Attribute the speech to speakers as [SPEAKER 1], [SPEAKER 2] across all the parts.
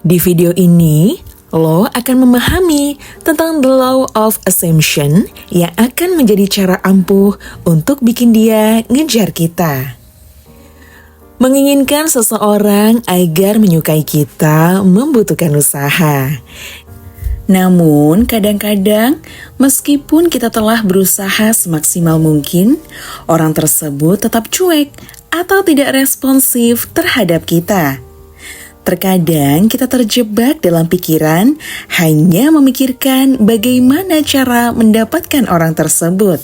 [SPEAKER 1] Di video ini, lo akan memahami tentang the law of assumption yang akan menjadi cara ampuh untuk bikin dia ngejar kita. Menginginkan seseorang agar menyukai kita membutuhkan usaha. Namun, kadang-kadang meskipun kita telah berusaha semaksimal mungkin, orang tersebut tetap cuek atau tidak responsif terhadap kita. Terkadang kita terjebak dalam pikiran hanya memikirkan bagaimana cara mendapatkan orang tersebut.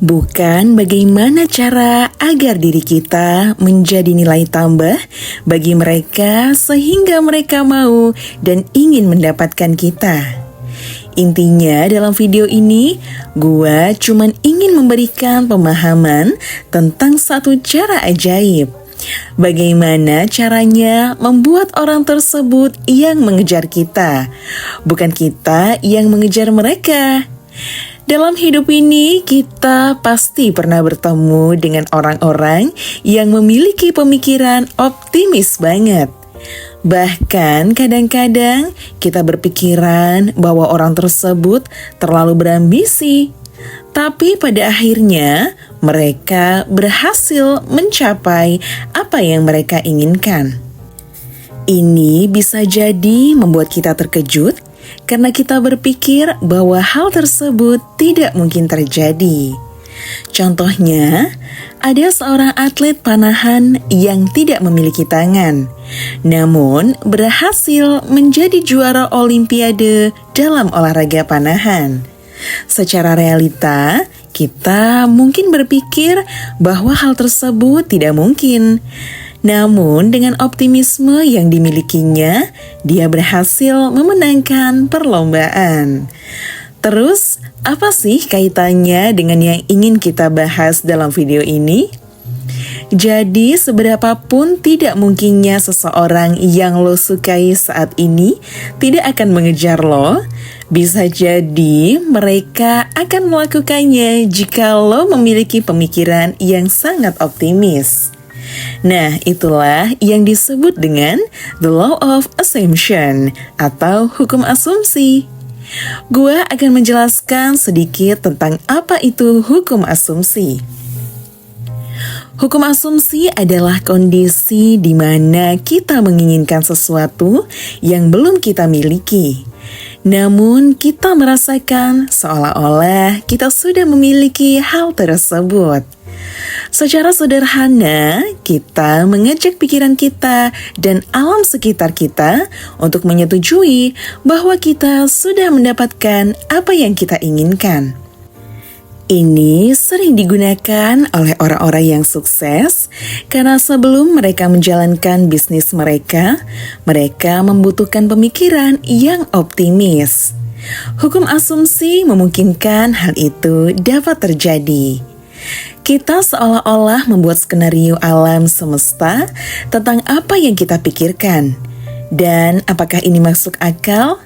[SPEAKER 1] Bukan bagaimana cara agar diri kita menjadi nilai tambah bagi mereka sehingga mereka mau dan ingin mendapatkan kita. Intinya dalam video ini, gua cuman ingin memberikan pemahaman tentang satu cara ajaib. Bagaimana caranya membuat orang tersebut yang mengejar kita, bukan kita yang mengejar mereka. Dalam hidup ini, kita pasti pernah bertemu dengan orang-orang yang memiliki pemikiran optimis banget. Bahkan kadang-kadang kita berpikiran bahwa orang tersebut terlalu berambisi. Tapi pada akhirnya mereka berhasil mencapai apa yang mereka inginkan. Ini bisa jadi membuat kita terkejut karena kita berpikir bahwa hal tersebut tidak mungkin terjadi. Contohnya, ada seorang atlet panahan yang tidak memiliki tangan, namun berhasil menjadi juara Olimpiade dalam olahraga panahan. Secara realita, kita mungkin berpikir bahwa hal tersebut tidak mungkin. Namun dengan optimisme yang dimilikinya, dia berhasil memenangkan perlombaan. Terus, apa sih kaitannya dengan yang ingin kita bahas dalam video ini? Jadi, seberapapun tidak mungkinnya seseorang yang lo sukai saat ini tidak akan mengejar lo, bisa jadi mereka akan melakukannya jika lo memiliki pemikiran yang sangat optimis. Nah, itulah yang disebut dengan the law of assumption atau hukum asumsi. Gua akan menjelaskan sedikit tentang apa itu hukum asumsi. Hukum asumsi adalah kondisi di mana kita menginginkan sesuatu yang belum kita miliki. Namun kita merasakan seolah-olah kita sudah memiliki hal tersebut. Secara sederhana, kita mengajak pikiran kita dan alam sekitar kita untuk menyetujui bahwa kita sudah mendapatkan apa yang kita inginkan. Ini sering digunakan oleh orang-orang yang sukses karena sebelum mereka menjalankan bisnis mereka membutuhkan pemikiran yang optimis. Hukum asumsi memungkinkan hal itu dapat terjadi. Kita seolah-olah membuat skenario alam semesta tentang apa yang kita pikirkan. Dan apakah ini masuk akal?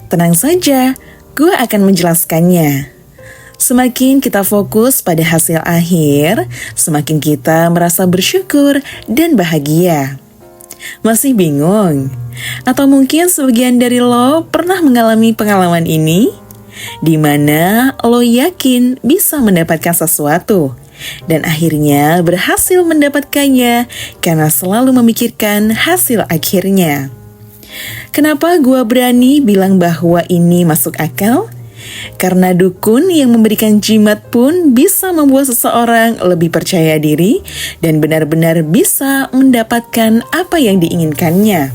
[SPEAKER 1] Tenang saja, gue akan menjelaskannya. Semakin kita fokus pada hasil akhir, semakin kita merasa bersyukur dan bahagia. Masih bingung? Atau mungkin sebagian dari lo pernah mengalami pengalaman ini? Di mana lo yakin bisa mendapatkan sesuatu, dan akhirnya berhasil mendapatkannya karena selalu memikirkan hasil akhirnya. Kenapa gua berani bilang bahwa ini masuk akal? Karena dukun yang memberikan jimat pun bisa membuat seseorang lebih percaya diri dan benar-benar bisa mendapatkan apa yang diinginkannya.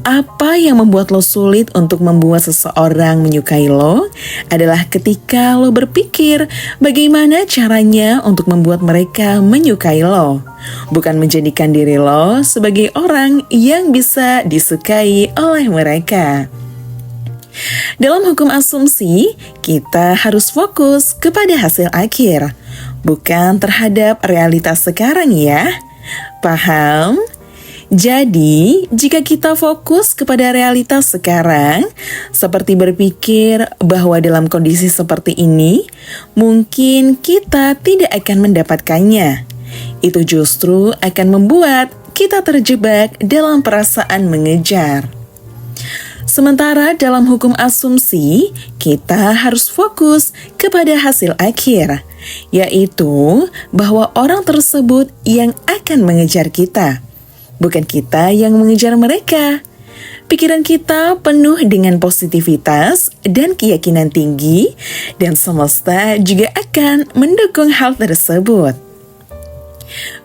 [SPEAKER 1] Apa yang membuat lo sulit untuk membuat seseorang menyukai lo adalah ketika lo berpikir bagaimana caranya untuk membuat mereka menyukai lo, bukan menjadikan diri lo sebagai orang yang bisa disukai oleh mereka. Dalam hukum asumsi, kita harus fokus kepada hasil akhir, bukan terhadap realitas sekarang ya. Paham? Jadi, jika kita fokus kepada realitas sekarang, seperti berpikir bahwa dalam kondisi seperti ini, mungkin kita tidak akan mendapatkannya. Itu justru akan membuat kita terjebak dalam perasaan mengejar. Sementara dalam hukum asumsi, kita harus fokus kepada hasil akhir, yaitu bahwa orang tersebut yang akan mengejar kita, bukan kita yang mengejar mereka. Pikiran kita penuh dengan positivitas dan keyakinan tinggi, dan semesta juga akan mendukung hal tersebut.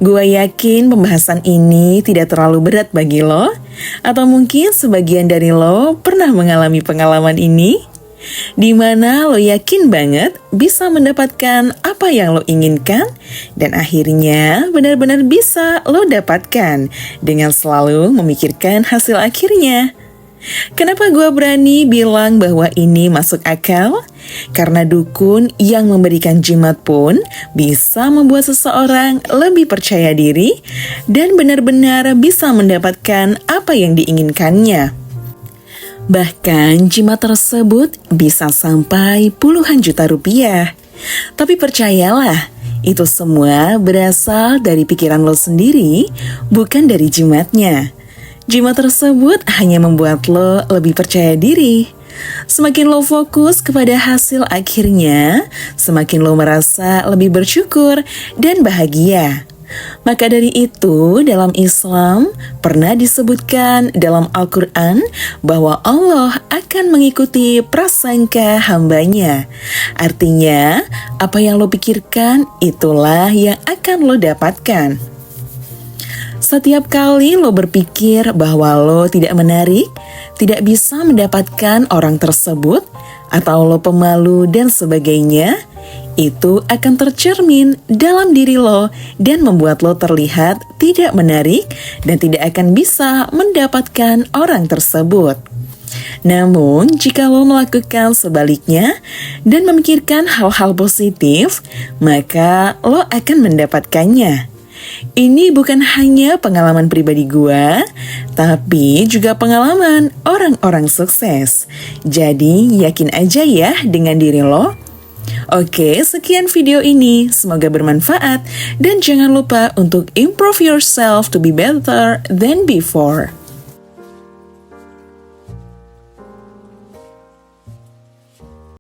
[SPEAKER 1] Gua yakin pembahasan ini tidak terlalu berat bagi lo, atau mungkin sebagian dari lo pernah mengalami pengalaman ini, di mana lo yakin banget bisa mendapatkan apa yang lo inginkan, dan akhirnya benar-benar bisa lo dapatkan dengan selalu memikirkan hasil akhirnya. Kenapa gue berani bilang bahwa ini masuk akal? Karena dukun yang memberikan jimat pun bisa membuat seseorang lebih percaya diri dan benar-benar bisa mendapatkan apa yang diinginkannya. Bahkan jimat tersebut bisa sampai puluhan juta rupiah. Tapi percayalah, itu semua berasal dari pikiran lo sendiri, bukan dari jimatnya. Jimat tersebut hanya membuat lo lebih percaya diri. Semakin lo fokus kepada hasil akhirnya, semakin lo merasa lebih bersyukur dan bahagia. Maka dari itu, dalam Islam pernah disebutkan dalam Al-Quran bahwa Allah akan mengikuti prasangka hambanya. Artinya, apa yang lo pikirkan itulah yang akan lo dapatkan. Setiap kali lo berpikir bahwa lo tidak menarik, tidak bisa mendapatkan orang tersebut, atau lo pemalu dan sebagainya, itu akan tercermin dalam diri lo dan membuat lo terlihat tidak menarik dan tidak akan bisa mendapatkan orang tersebut. Namun, jika lo melakukan sebaliknya dan memikirkan hal-hal positif, maka lo akan mendapatkannya. Ini bukan hanya pengalaman pribadi gua, tapi juga pengalaman orang-orang sukses. Jadi yakin aja ya dengan diri lo. Oke, sekian video ini. Semoga bermanfaat dan jangan lupa untuk improve yourself to be better than before.